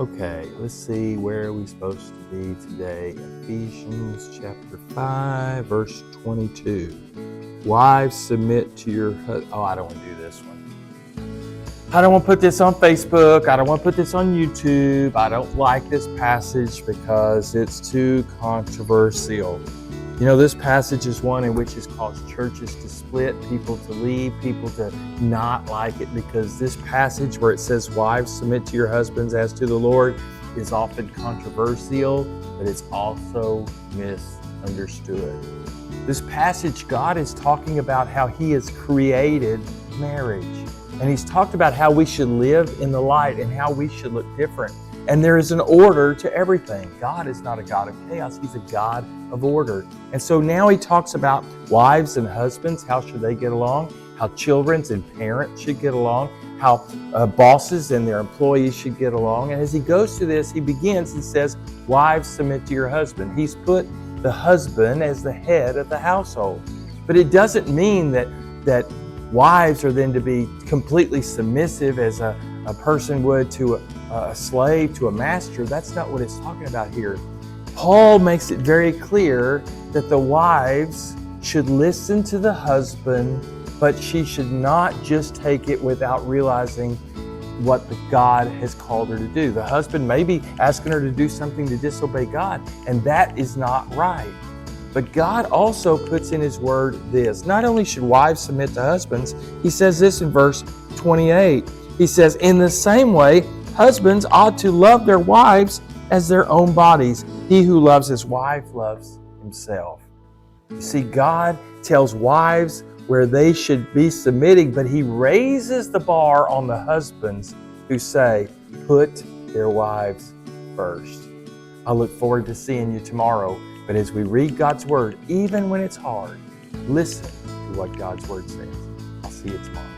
Okay, let's see, where are we supposed to be today? Ephesians chapter 5, verse 22. Wives, submit to your husband. Oh, I don't want to do this one. I don't want to put this on Facebook. I don't want to put this on YouTube. I don't like this passage because it's too controversial. You know, this passage is one in which has caused churches to split, people to leave, people to not like it, because this passage where it says, wives, submit to your husbands as to the Lord, is often controversial, but it's also misunderstood. This passage, God is talking about how He has created marriage. And He's talked about how we should live in the light and how we should look different. And there is an order to everything. God is not a God of chaos. He's a God of order. And so now He talks about wives and husbands. How should they get along? How children and parents should get along. How bosses and their employees should get along. And as He goes through this, He begins and says, wives, submit to your husband. He's put the husband as the head of the household. But it doesn't mean that wives are then to be completely submissive as a person would to a slave, to a master. That's not what it's talking about here. Paul makes it very clear that the wives should listen to the husband, but she should not just take it without realizing what God has called her to do. The husband may be asking her to do something to disobey God, and that is not right. But God also puts in His word this. Not only should wives submit to husbands, He says this in verse 28. He says, in the same way, husbands ought to love their wives as their own bodies. He who loves his wife loves himself. You see, God tells wives where they should be submitting, but He raises the bar on the husbands who say, put their wives first. I look forward to seeing you tomorrow. But as we read God's Word, even when it's hard, listen to what God's Word says. I'll see you tomorrow.